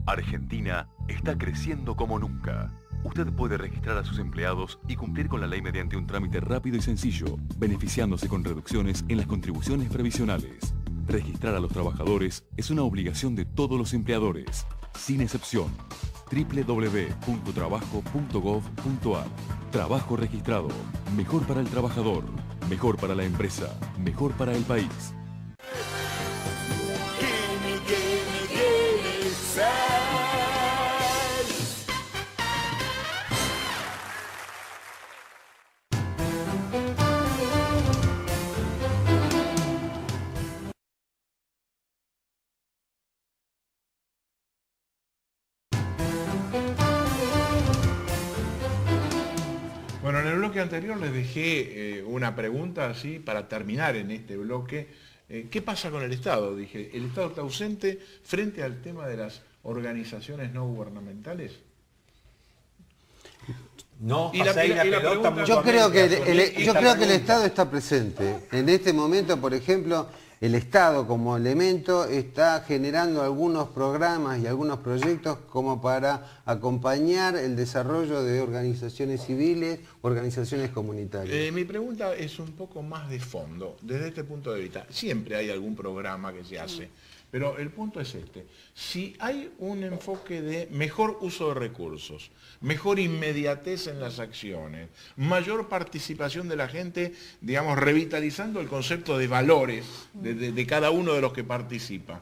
Argentina está creciendo como nunca. Usted puede registrar a sus empleados y cumplir con la ley mediante un trámite rápido y sencillo, beneficiándose con reducciones en las contribuciones previsionales. Registrar a los trabajadores es una obligación de todos los empleadores, sin excepción. www.trabajo.gov.ar. Trabajo registrado. Mejor para el trabajador, mejor para la empresa, mejor para el país. Bueno, en el bloque anterior les dejé una pregunta así para terminar en este bloque. ¿Qué pasa con el Estado? Dije, ¿el Estado está ausente frente al tema de las organizaciones no gubernamentales? No, y la pelota yo creo que el Estado está presente. En este momento, por ejemplo, el Estado como elemento está generando algunos programas y algunos proyectos como para acompañar el desarrollo de organizaciones civiles, organizaciones comunitarias. Mi pregunta es un poco más de fondo, desde este punto de vista. Siempre hay algún programa que se hace, pero el punto es este. Si hay un enfoque de mejor uso de recursos, mejor inmediatez en las acciones, mayor participación de la gente, digamos, revitalizando el concepto de valores de cada uno de los que participa,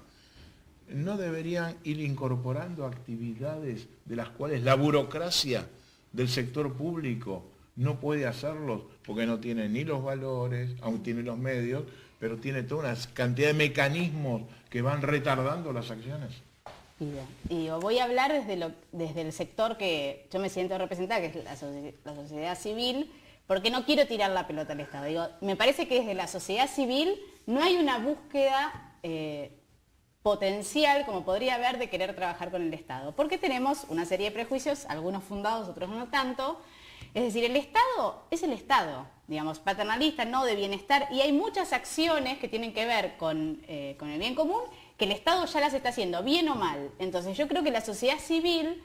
¿no deberían ir incorporando actividades de las cuales la burocracia del sector público no puede hacerlo porque no tiene ni los valores, aún tiene los medios, pero tiene toda una cantidad de mecanismos que van retardando las acciones? Y voy a hablar desde el sector que yo me siento representada, que es la sociedad civil, porque no quiero tirar la pelota al Estado. Digo, me parece que desde la sociedad civil no hay una búsqueda potencial, como podría haber, de querer trabajar con el Estado, porque tenemos una serie de prejuicios, algunos fundados, otros no tanto. Es decir, el Estado es el Estado, digamos, paternalista, no de bienestar, y hay muchas acciones que tienen que ver con el bien común, que el Estado ya las está haciendo, bien o mal. Entonces yo creo que la sociedad civil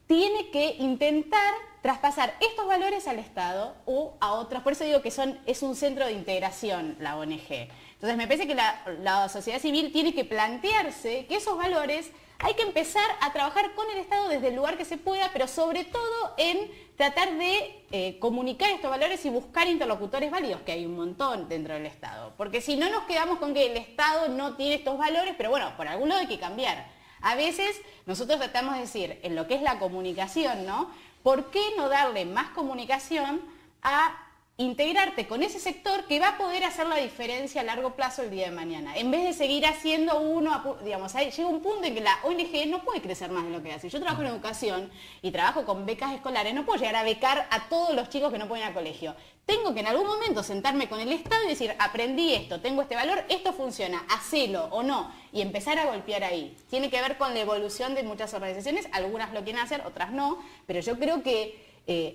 tiene que intentar traspasar estos valores al Estado o a otros. Por eso digo que es un centro de integración la ONG. Entonces me parece que la sociedad civil tiene que plantearse que esos valores hay que empezar a trabajar con el Estado desde el lugar que se pueda, pero sobre todo en tratar de comunicar estos valores y buscar interlocutores válidos, que hay un montón dentro del Estado. Porque si no nos quedamos con que el Estado no tiene estos valores, pero bueno, por algún lado hay que cambiar. A veces nosotros tratamos de decir, en lo que es la comunicación, ¿no? ¿Por qué no darle más comunicación a integrarte con ese sector que va a poder hacer la diferencia a largo plazo el día de mañana. En vez de seguir haciendo uno, digamos, llega un punto en que la ONG no puede crecer más de lo que hace. Yo trabajo en educación y trabajo con becas escolares, no puedo llegar a becar a todos los chicos que no pueden ir al colegio. Tengo que en algún momento sentarme con el Estado y decir, aprendí esto, tengo este valor, esto funciona, hacelo o no, y empezar a golpear ahí. Tiene que ver con la evolución de muchas organizaciones, algunas lo quieren hacer, otras no, pero yo creo que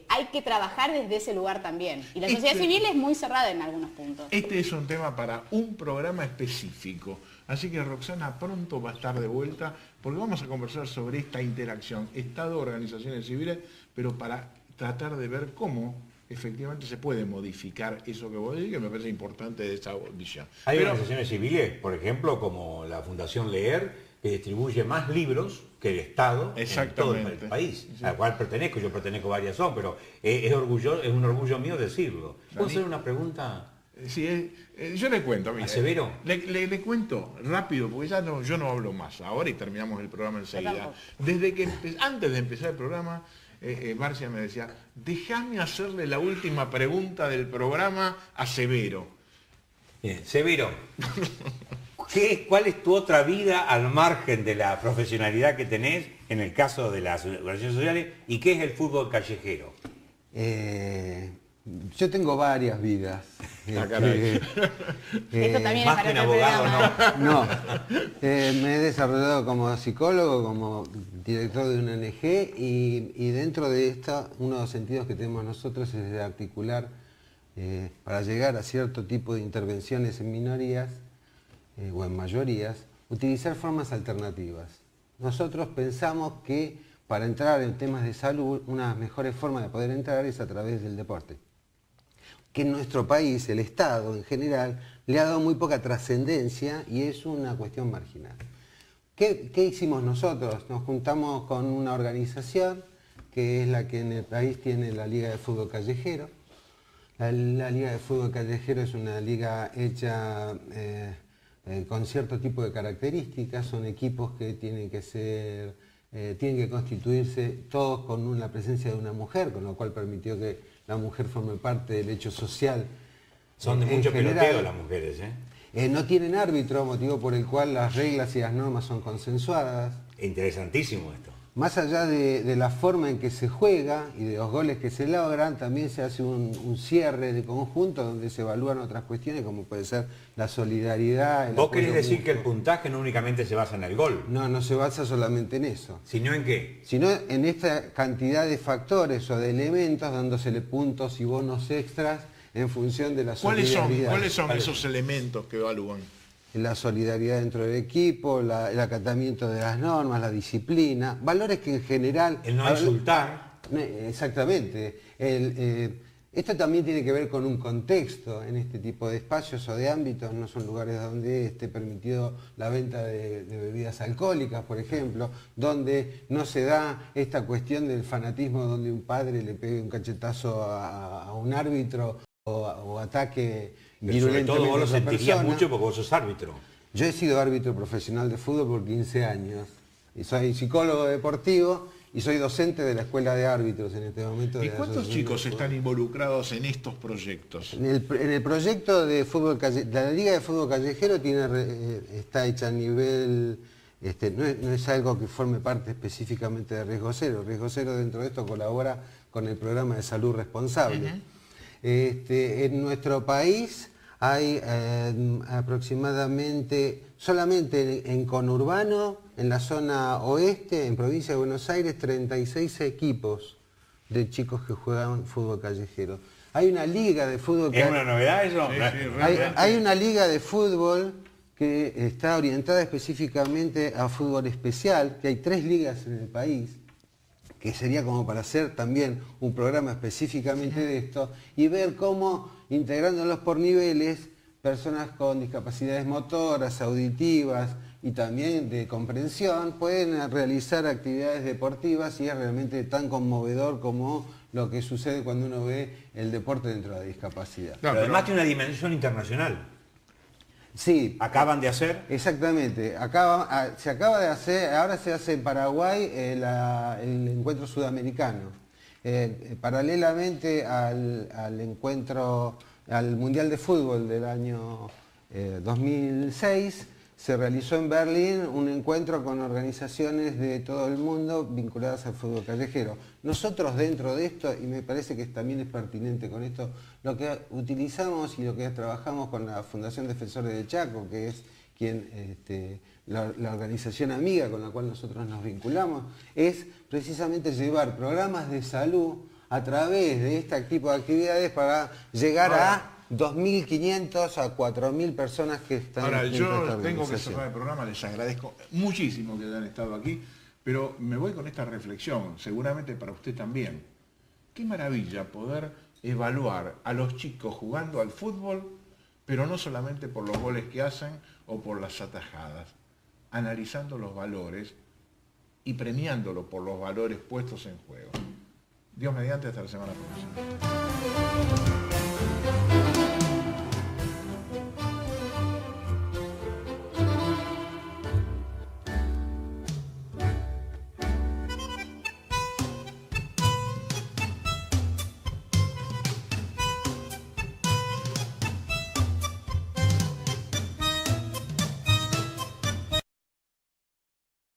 hay que trabajar desde ese lugar también. Y la sociedad civil es muy cerrada en algunos puntos. Este es un tema para un programa específico. Así que Roxana pronto va a estar de vuelta porque vamos a conversar sobre esta interacción Estado, organizaciones civiles, pero para tratar de ver cómo efectivamente se puede modificar eso que vos decís, que me parece importante de esa visión. Hay organizaciones civiles, por ejemplo, como la Fundación Leer, que distribuye más libros que el Estado en todo el país, sí, al cual pertenezco. Yo pertenezco a varias son, pero es un orgullo mío decirlo. ¿Puedo hacer una pregunta? Sí, yo le cuento. Mira, ¿A Severo? Le cuento rápido, porque ya no, yo no hablo más ahora y terminamos el programa enseguida. Desde que antes de empezar el programa, Marcia me decía, déjame hacerle la última pregunta del programa a Severo. Severo, ¿cuál es tu otra vida al margen de la profesionalidad que tenés en el caso de las organizaciones sociales? ¿Y qué es el fútbol callejero? Yo tengo varias vidas. Esto también más es que un para abogado, No, me he desarrollado como psicólogo, como director de una ONG y dentro de esta, uno de los sentidos que tenemos nosotros es de articular para llegar a cierto tipo de intervenciones en minorías o en mayorías, utilizar formas alternativas. Nosotros pensamos que para entrar en temas de salud, una de las mejores formas de poder entrar es a través del deporte. Que en nuestro país, el Estado en general, le ha dado muy poca trascendencia y es una cuestión marginal. ¿Qué hicimos nosotros? Nos juntamos con una organización que es la que en el país tiene la Liga de Fútbol Callejero. La Liga de Fútbol Callejero es una liga hecha con cierto tipo de características, son equipos que tienen que constituirse todos con la presencia de una mujer, con lo cual permitió que la mujer forme parte del hecho social. Son de mucho peloteo las mujeres, ¿eh? No tienen árbitro, motivo por el cual las reglas y las normas son consensuadas. Interesantísimo esto. Más allá de la forma en que se juega y de los goles que se logran, también se hace un cierre de conjunto donde se evalúan otras cuestiones como puede ser la solidaridad. ¿Vos querés decir que el puntaje no únicamente se basa en el gol? No, no se basa solamente en eso. ¿Sino en qué? Sino en esta cantidad de factores o de elementos dándosele puntos y bonos extras en función de la solidaridad. ¿Cuáles son esos elementos que evalúan? La solidaridad dentro del equipo, el acatamiento de las normas, la disciplina, valores que en general... El no insultar. Exactamente. Esto también tiene que ver con un contexto en este tipo de espacios o de ámbitos, no son lugares donde esté permitido la venta de bebidas alcohólicas, por ejemplo, donde no se da esta cuestión del fanatismo donde un padre le pegue un cachetazo a un árbitro o ataque... Pero sobre todo vos lo sentirías mucho porque vos sos árbitro. Yo he sido árbitro profesional de fútbol por 15 años. Y soy psicólogo deportivo y soy docente de la escuela de árbitros en este momento. ¿Y cuántos chicos están involucrados en estos proyectos? En el proyecto de fútbol callejero, la Liga de Fútbol Callejero está hecha a nivel... no es algo que forme parte específicamente de Riesgo Cero. Riesgo Cero dentro de esto colabora con el programa de salud responsable. En nuestro país hay aproximadamente, solamente en conurbano, en la zona oeste, en provincia de Buenos Aires, 36 equipos de chicos que juegan fútbol callejero. Hay una liga de fútbol callejero. ¿Es una novedad eso? Sí, hay una liga de fútbol que está orientada específicamente a fútbol especial, que hay 3 ligas en el país, que sería como para hacer también un programa específicamente de esto, y ver cómo, integrándolos por niveles, personas con discapacidades motoras, auditivas y también de comprensión, pueden realizar actividades deportivas y es realmente tan conmovedor como lo que sucede cuando uno ve el deporte dentro de la discapacidad. Pero además tiene una dimensión internacional. Sí. ¿Acaban de hacer? Exactamente. Se acaba de hacer, ahora se hace en Paraguay el encuentro sudamericano. Paralelamente al encuentro, al Mundial de Fútbol del año 2006, se realizó en Berlín un encuentro con organizaciones de todo el mundo vinculadas al fútbol callejero. Nosotros dentro de esto, y me parece que también es pertinente con esto, lo que utilizamos y lo que trabajamos con la Fundación Defensores del Chaco, que es la organización amiga con la cual nosotros nos vinculamos, es precisamente llevar programas de salud a través de este tipo de actividades para llegar a 2.500 a 4.000 personas que están Ahora, dentro de esta yo tengo que organización. cerrar el programa, les agradezco muchísimo que hayan estado aquí, pero me voy con esta reflexión, seguramente para usted también. Qué maravilla poder evaluar a los chicos jugando al fútbol, pero no solamente por los goles que hacen o por las atajadas, analizando los valores y premiándolo por los valores puestos en juego. Dios mediante, hasta la semana próxima.